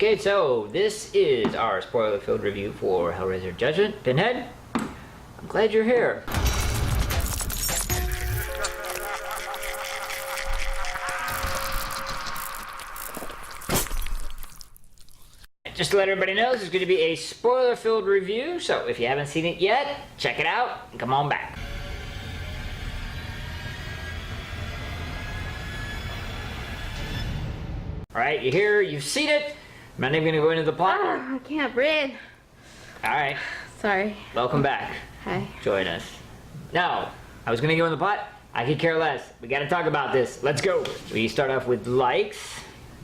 Okay, so this is our spoiler-filled review for Hellraiser Judgement. Pinhead, I'm glad you're here. Just to let everybody know, this is going to be a spoiler-filled review, so if you haven't seen it yet, check it out and come on back. Alright, you're here, you've seen it. I'm not even going to go into the plot. I can't breathe. Alright. Sorry. Welcome back. Hi. Join us. Now, I was going to go in the plot. I could care less. We got to talk about this. Let's go. We start off with likes.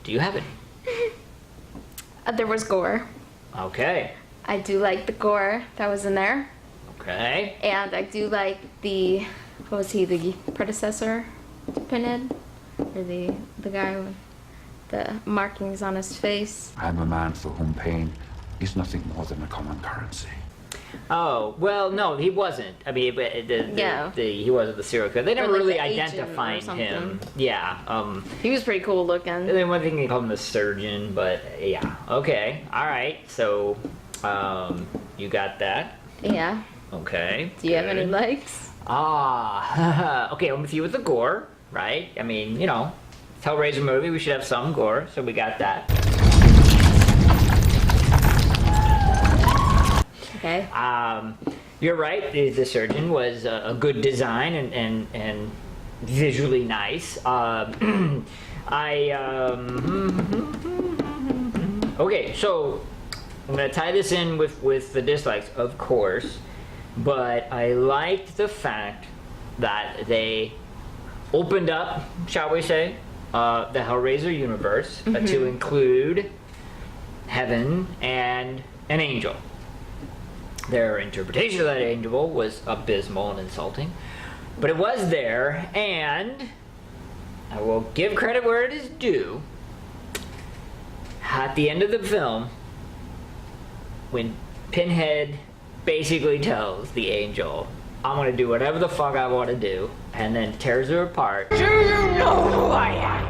Do you have any? There was gore. Okay. I do like the gore that was in there. Okay. And I do like the, what was he, the predecessor to Pinhead? Or the guy with the markings on his face. I'm a man for whom pain is nothing more than a common currency. Oh, well, no, he wasn't. I mean, he wasn't the serial killer. They never like really the agent identified or him. Yeah. He was pretty cool looking. And then one thing they called him the surgeon, but yeah. Okay. All right. So, you got that. Yeah. Okay. Do you have any likes? Okay, I'm with you with the gore, right? I mean, you know, Hellraiser movie, we should have some gore, so we got that. Okay. You're right, the surgeon was a good design and visually nice. Okay, so I'm gonna tie this in with the dislikes, of course, but I liked the fact that they opened up, shall we say, the Hellraiser universe to include heaven and an angel. Their interpretation of that angel was abysmal and insulting, but it was there, and I will give credit where it is due. At the end of the film, when Pinhead basically tells the angel, I'm gonna do whatever the fuck I want to do, and then tears her apart. Do you know who I am?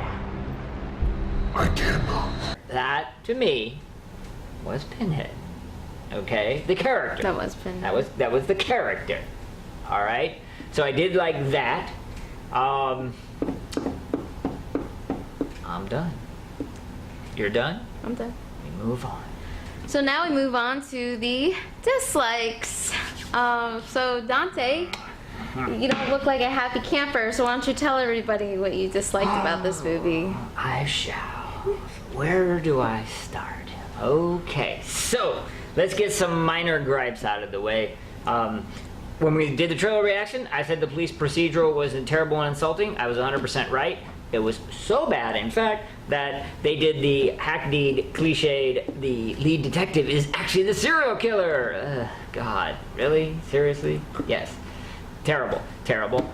I cannot. That, to me, was Pinhead. Okay? The character. That was Pinhead. That was the character. Alright? So I did like that. I'm done. You're done? I'm done. We move on. So now we move on to the dislikes. So Dante, you don't look like a happy camper, so why don't you tell everybody what you disliked about this movie? I shall. Where do I start? Okay, so let's get some minor gripes out of the way. When we did the trailer reaction, I said the police procedural was terrible and insulting. I was 100% right. It was so bad, in fact, that they did the hackneyed, cliched, the lead detective is actually the serial killer. God, really? Seriously? Yes. Terrible, terrible.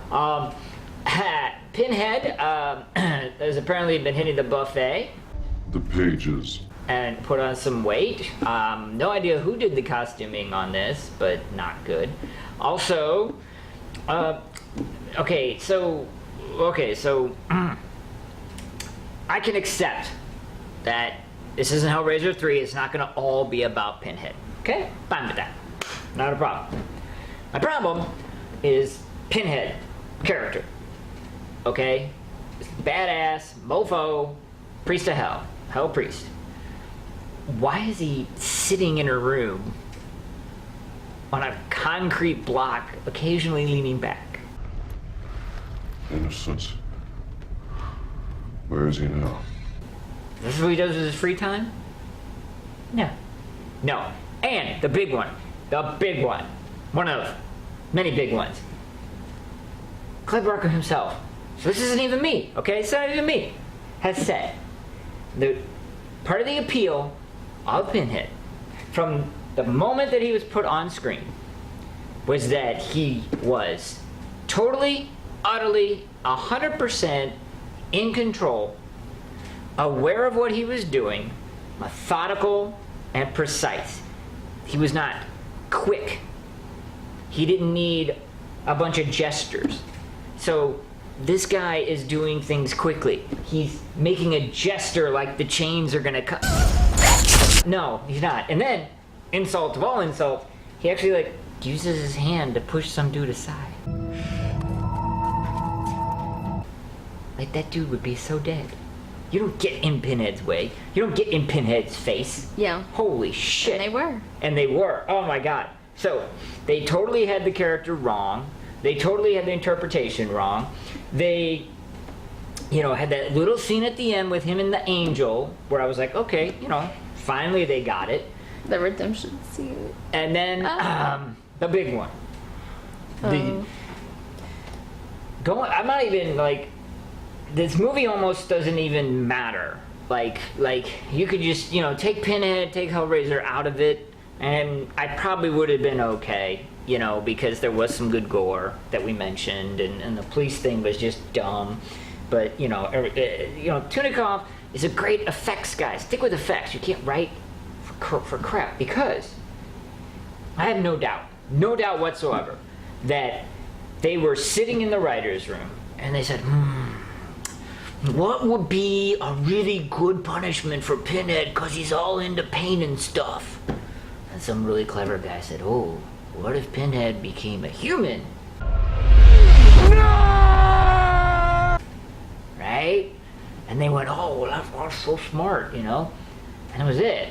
Pinhead has apparently been hitting the buffet. The pages. And put on some weight. No idea who did the costuming on this, but not good. Also, okay, so I can accept that this isn't Hellraiser 3, it's not gonna all be about Pinhead. Okay? Fine with that. Not a problem. My problem is Pinhead, character. Okay? Badass, mofo, priest of hell. Hell priest. Why is he sitting in a room on a concrete block, occasionally leaning back? Innocence. Where is he now? This is what he does with his free time? No. No. And the big one. The big one. One of many big ones. Clive Barker himself. So this isn't even me, okay? It's not even me. Has said the part of the appeal of Pinhead from the moment that he was put on screen was that he was totally, utterly, 100% in control, aware of what he was doing, methodical and precise. He was not quick. He didn't need a bunch of gestures. So this guy is doing things quickly. He's making a gesture like the chains are gonna cut. No, he's not. And then, insult of all insults, he actually like uses his hand to push some dude aside. Like that dude would be so dead. You don't get in Pinhead's way. You don't get in Pinhead's face. Yeah. Holy shit. And they were. And they were. Oh my god. So, they totally had the character wrong. They totally had the interpretation wrong. They, you know, had that little scene at the end with him and the angel where I was like, okay, you know, finally they got it. The redemption scene. And then, the big one. I'm not even, like, this movie almost doesn't even matter. Like, you could just, you know, take Pinhead, take Hellraiser out of it, and I probably would have been okay, you know, because there was some good gore that we mentioned, and the police thing was just dumb. But, you know, Tunnicliffe is a great effects guy. Stick with effects. You can't write for crap, because I have no doubt whatsoever that they were sitting in the writer's room and they said, what would be a really good punishment for Pinhead because he's all into pain and stuff? And some really clever guy said, oh, what if Pinhead became a human? No! Right? And they went, oh, well, that's so smart, you know? And that was it.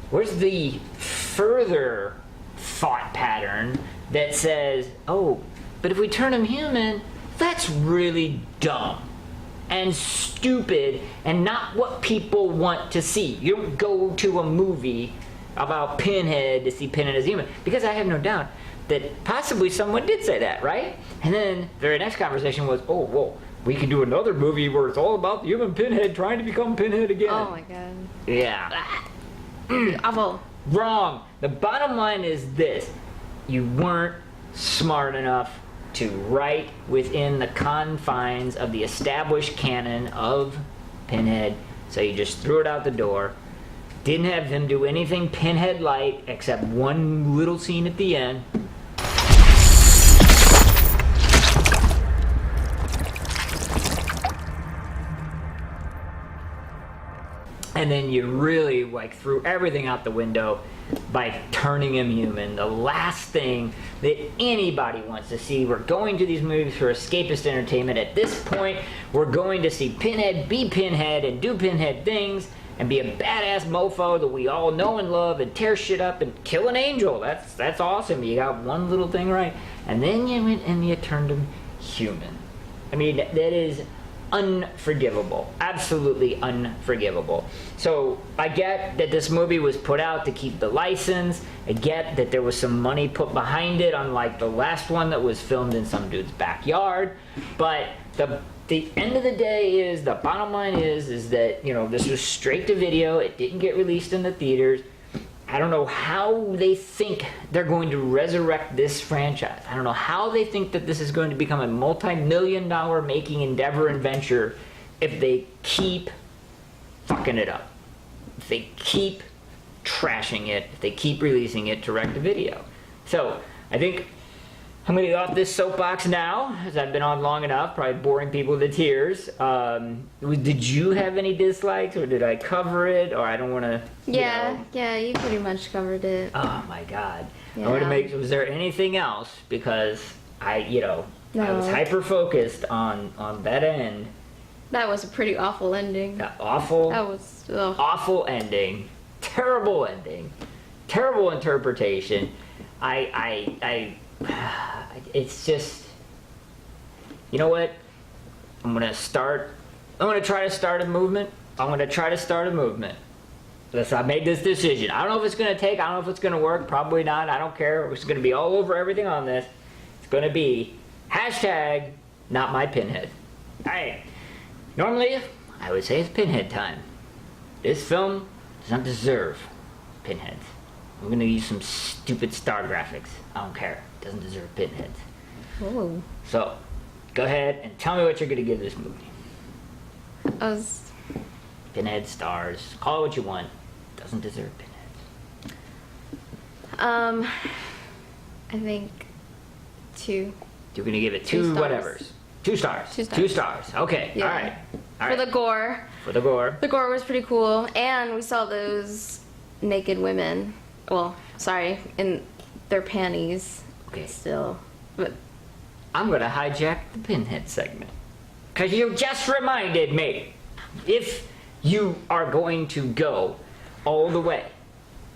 Where's the further thought pattern that says, oh, but if we turn him human, that's really dumb and stupid and not what people want to see. You don't go to a movie about Pinhead to see Pinhead as human, because I have no doubt that possibly someone did say that, right? And then the very next conversation was, oh, well, we could do another movie where it's all about the human Pinhead trying to become Pinhead again. Oh my god. Yeah. Awful. Wrong. The bottom line is this. You weren't smart enough to write within the confines of the established canon of Pinhead, so you just threw it out the door. Didn't have him do anything Pinhead-like except one little scene at the end. And then you really like threw everything out the window by turning him human. The last thing that anybody wants to see. We're going to these movies for escapist entertainment. At this point, we're going to see Pinhead be Pinhead and do Pinhead things and be a badass mofo that we all know and love and tear shit up and kill an angel. That's awesome. You got one little thing right. And then you went and you turned him human. I mean, that is unforgivable. Absolutely unforgivable. So I get that this movie was put out to keep the license. I get that there was some money put behind it, unlike the last one that was filmed in some dude's backyard. But the end of the day is, the bottom line is that, you know, this was straight to video. It didn't get released in the theaters. I don't know how they think they're going to resurrect this franchise. I don't know how they think that this is going to become a multi-million-dollar making endeavor and venture if they keep fucking it up. If they keep trashing it, if they keep releasing it direct to video. So, I think I'm going to get off this soapbox now, as I've been on long enough, probably boring people to tears. Did you have any dislikes, or did I cover it, or I don't want to... Yeah, you pretty much covered it. Oh my god. Yeah. I want to make... Was there anything else? Because I was hyper-focused on that end. That was a pretty awful ending. Awful? That was... Ugh. Awful ending. Terrible ending. Terrible interpretation. It's just, you know what? I'm gonna try to start a movement. I made this decision. I don't know if it's gonna take. I don't know if it's gonna work. Probably not. I don't care. It's gonna be all over everything on this. It's gonna be hashtag not my Pinhead. Alright. Normally, I would say it's Pinhead time. This film does not deserve Pinheads. I'm gonna use some stupid star graphics. I don't care. It doesn't deserve Pinheads. Oh. So, go ahead and tell me what you're gonna give this movie. Pinhead stars. Call it what you want. Doesn't deserve Pinheads. I think 2. You're gonna give it 2 two stars. whatevers. 2 stars. 2 stars. 2 stars. Okay. Yeah. All right. For the gore. For the gore. The gore was pretty cool, and we saw those naked women. Well, sorry, in their panties. Okay. Still. But I'm gonna hijack the Pinhead segment. Cause you just reminded me. If you are going to go all the way,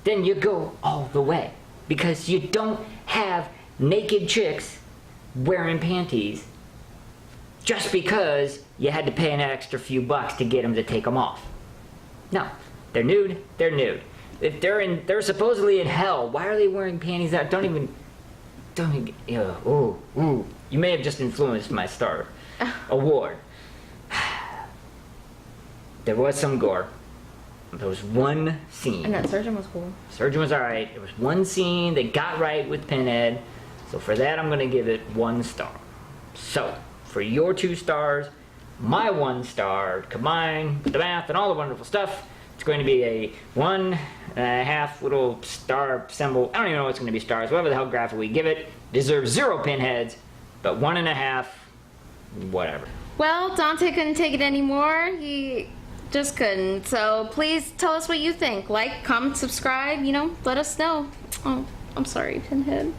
then you go all the way. Because you don't have naked chicks wearing panties just because you had to pay an extra few bucks to get them to take them off. No, they're nude, they're nude. If they're supposedly in hell, why are they wearing panties that don't even, ooh. You may have just influenced my star award. There was some gore. There was one scene. and that surgeon was cool. Surgeon was alright. There was one scene they got right with Pinhead. So for that, I'm going to give it 1 star. So, for your 2 stars, my 1 star, combined with the math and all the wonderful stuff, it's going to be a 1.5 little star symbol. I don't even know what's going to be stars. Whatever the hell graphic we give it. Deserves 0 pinheads, but 1.5, whatever. Well, Dante couldn't take it anymore. He just couldn't. So please tell us what you think. Like, comment, subscribe, let us know. Oh, I'm sorry, Pinhead.